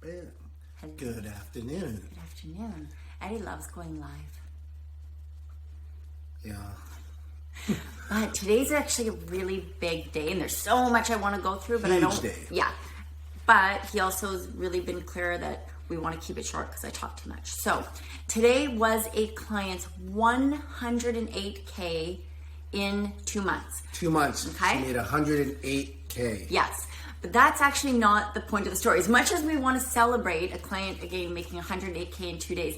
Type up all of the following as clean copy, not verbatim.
Good afternoon. Good afternoon. Eddie loves going live. Yeah. But today's actually a really big day, and there's so much I want to go through, but I don't. Huge day. Yeah. But he also has really been clear that we want to keep it short because I talk too much. So today was a client's 108K in 2 months. 2 months. Okay. She made 108K. Yes. But that's actually not the point of the story. As much as we want to celebrate a client, again, making 108K in 2 days,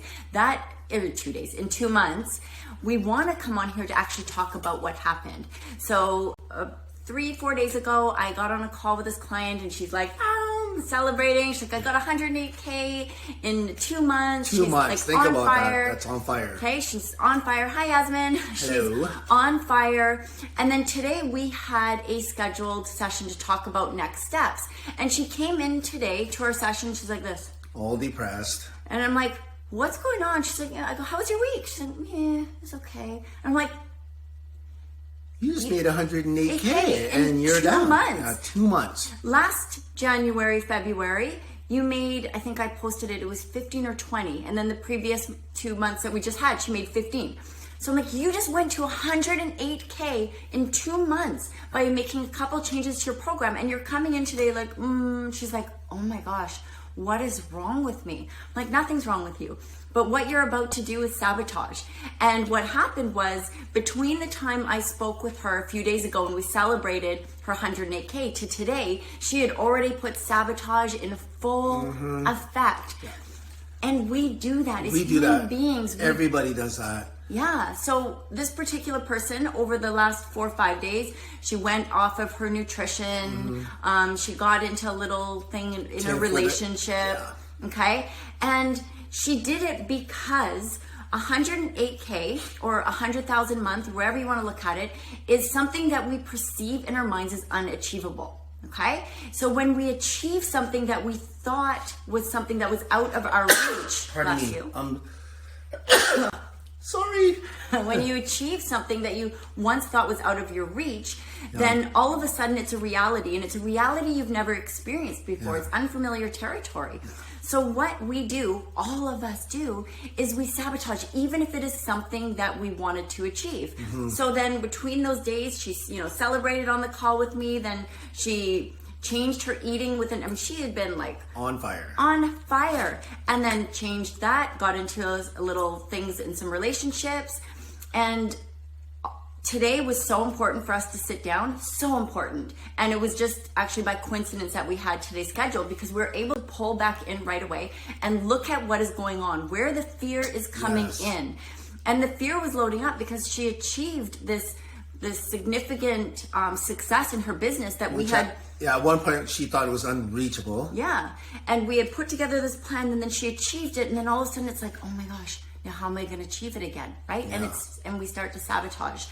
in 2 months, we want to come on here to actually talk about what happened. So 3-4 days ago, I got on a call with this client and she's like, I'm celebrating. She's like, I got 108K in 2 months. 2 months. Like, Think on about fire. that. That's on fire. Okay, she's on fire. Hi, Yasmin. Hello. She's on fire. And then today we had a scheduled session to talk about next steps. And she came in today to our session. She's like this. All depressed. And I'm like, what's going on? She's like, yeah. I go, how was your week? She's like, yeah, it's okay. And I'm like, you just made 108K in and you're 2 down. months. Yeah, 2 months. Last January, February, you made, I think I posted it, it was 15 or 20. And then the previous 2 months that we just had, she made 15. So I'm like, you just went to 108K in 2 months by making a couple changes to your program. And you're coming in today like, she's like, oh my gosh, what is wrong with me? I'm like, nothing's wrong with you. But what you're about to do is sabotage. And what happened was, between the time I spoke with her a few days ago and we celebrated her 108K to today, she had already put sabotage in full effect. Yeah. And we do that as human beings. Everybody does that. Yeah. So this particular person, over the last 4 or 5 days, she went off of her nutrition. She got into a little thing in a relationship. Yeah. Okay. And she did it because 108K or 100,000 a month, wherever you want to look at it, is something that we perceive in our minds as unachievable. Okay? So when we achieve something that we thought was something that was out of our reach, Pardon bless me. you. Sorry. When you achieve something that you once thought was out of your reach, then all of a sudden it's a reality, and it's a reality you've never experienced before. It's unfamiliar territory. So what we do, all of us do, is we sabotage, even if it is something that we wanted to achieve. So then between those days, she celebrated on the call with me, then she changed her eating she had been like on fire, and then changed that, got into those little things in some relationships. And today was so important for us to sit down, so important. And it was just actually by coincidence that we had today scheduled, because we were able to pull back in right away and look at what is going on, where the fear is coming in. And the fear was loading up because she achieved this significant success in her business that we had. Yeah, at one point she thought it was unreachable. Yeah, and we had put together this plan, and then she achieved it, and then all of a sudden it's like, oh my gosh, now how am I going to achieve it again, right? Yeah. And we start to sabotage.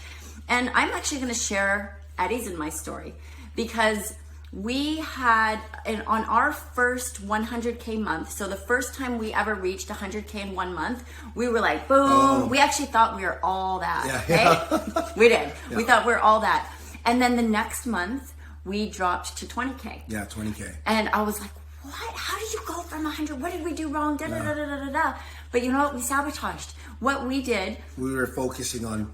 And I'm actually going to share Eddie's in my story, because we had, on our first 100K month, so the first time we ever reached 100K in 1 month, we were like, boom. We actually thought we were all that. Yeah. We did. Yeah. We thought we were all that. And then the next month, we dropped to 20K. Yeah, 20K. And I was like, what? How did you go from 100? What did we do wrong? Da, da, da, da, da, da, da. But you know what? We sabotaged. What we did, we were focusing on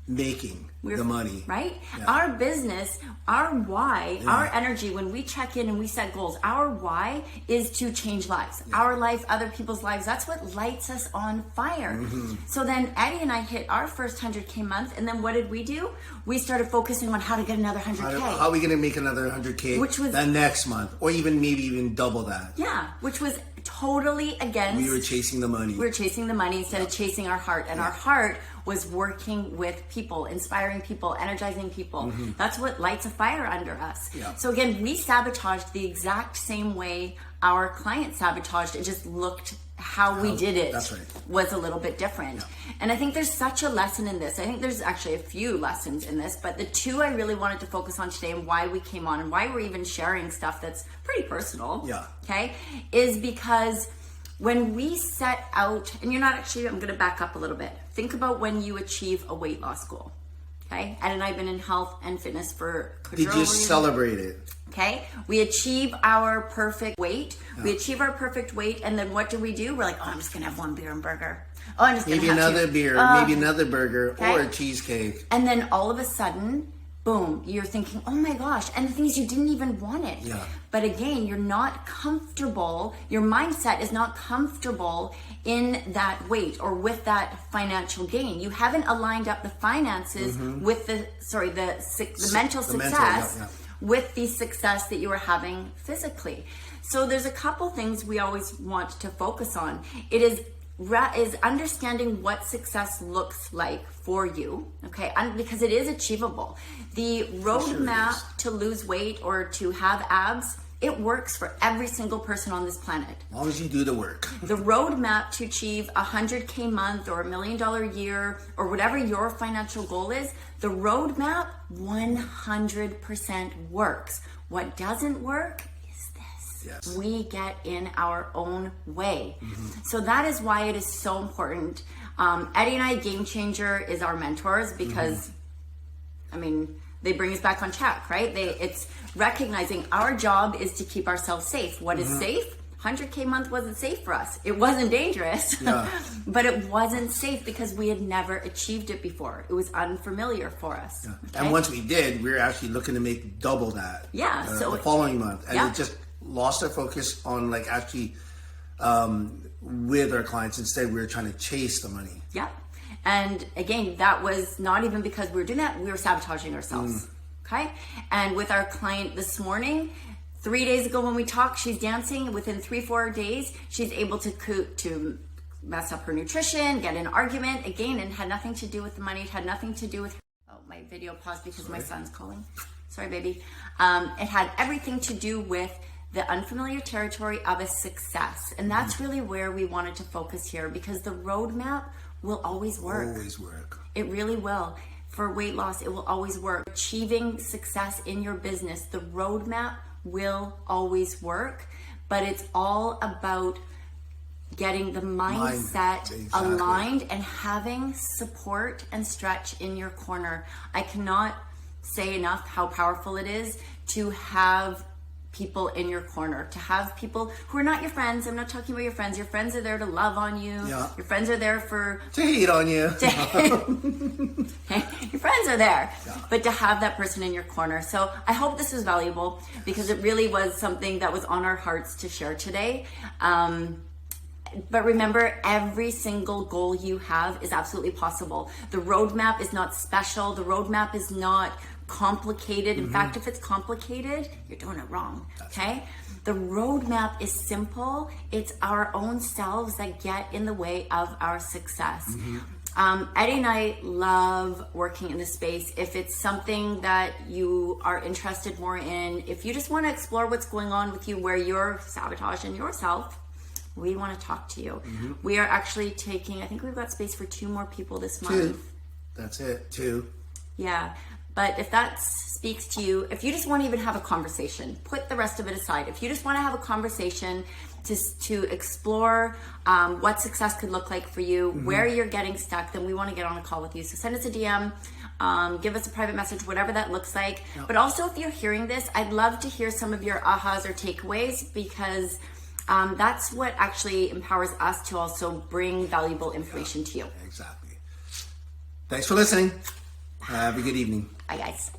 making the money. Right? Yeah. Our business, our why, our energy, when we check in and we set goals, our why is to change lives. Our life, other people's lives. That's what lights us on fire. So then Eddie and I hit our first 100K month, and then what did we do? We started focusing on how to get another 100K. How are we going to make another 100K which was the next month, or even double that? Yeah, which was totally against. We were chasing the money. We were chasing the money instead of chasing our heart. And our heart was working with people, inspiring people, energizing people. That's what lights a fire under us. Yeah. So again, we sabotaged the exact same way our client sabotaged. It just looked how we did it was a little bit different. Yeah. And I think there's such a lesson in this. I think there's actually a few lessons in this, but the two I really wanted to focus on today, and why we came on and why we're even sharing stuff that's pretty personal, okay, is because when we set out, and you're not actually, I'm going to back up a little bit. Think about when you achieve a weight loss goal. Okay, Ed and I have been in health and fitness for Did you celebrate it? Okay, we achieve our perfect weight. We achieve our perfect weight, and then what do? We're like, oh, I'm just gonna have one beer and burger. Oh, I'm just gonna maybe have another two. beer, maybe another burger, or a cheesecake. And then all of a sudden, boom, you're thinking, oh my gosh. And the thing is, you didn't even want it. Yeah. But again, you're not comfortable. Your mindset is not comfortable in that weight or with that financial gain. You haven't aligned up the finances with the mental success with the success that you are having physically. So there's a couple things we always want to focus on. It is understanding what success looks like for you, okay? Because it is achievable. The roadmap to lose weight or to have abs, it works for every single person on this planet. As long as you do the work. The roadmap to achieve a 100K month or $1 million year or whatever your financial goal is, the roadmap 100% works. What doesn't work is this. Yes. We get in our own way. So that is why it is so important. Eddie and I, Game Changer is our mentors because, I mean, they bring us back on track, right? It's recognizing our job is to keep ourselves safe. What is safe? 100K month wasn't safe for us. It wasn't dangerous, but it wasn't safe because we had never achieved it before. It was unfamiliar for us. Yeah. Okay? And once we did, we were actually looking to make double that. Yeah. So the following month. And it just lost our focus on like actually with our clients. Instead, we were trying to chase the money. Yeah. And again, that was not even because we were doing that. We were sabotaging ourselves. Okay. And with our client this morning, 3 days ago when we talked, she's dancing. Within 3-4 days, she's able to mess up her nutrition, get in an argument again, and had nothing to do with the money. It had nothing to do with. Oh, my video paused because my son's calling. Sorry, baby. It had everything to do with the unfamiliar territory of a success, and that's really where we wanted to focus here because the roadmap will always work. Always work. It really will. For weight loss, it will always work. Achieving success in your business, the roadmap will always work, but it's all about getting the mindset aligned and having support and stretch in your corner. I cannot say enough how powerful it is to have people in your corner, to have people who are not your friends. I'm not talking about your friends. Your friends are there to love on you. Yeah. Your friends are there to hate on you. Your friends are there, but to have that person in your corner. So I hope this was valuable because it really was something that was on our hearts to share today. But remember, every single goal you have is absolutely possible. The roadmap is not special. The roadmap is not complicated. In fact, if it's complicated, you're doing it wrong. Okay? The roadmap is simple. It's our own selves that get in the way of our success. Eddie and I love working in this space. If it's something that you are interested more in, if you just want to explore what's going on with you, where you're sabotaging yourself, we want to talk to you. We are actually taking, I think we've got space for 2 more people this month. 2. That's it. 2. Yeah. But if that speaks to you, if you just want to even have a conversation, put the rest of it aside. If you just want to have a conversation to explore what success could look like for you, where you're getting stuck, then we want to get on a call with you. So send us a DM, give us a private message, whatever that looks like. But also if you're hearing this, I'd love to hear some of your ahas or takeaways because that's what actually empowers us to also bring valuable information to you. Exactly. Thanks for listening. Have a good evening. Bye, guys.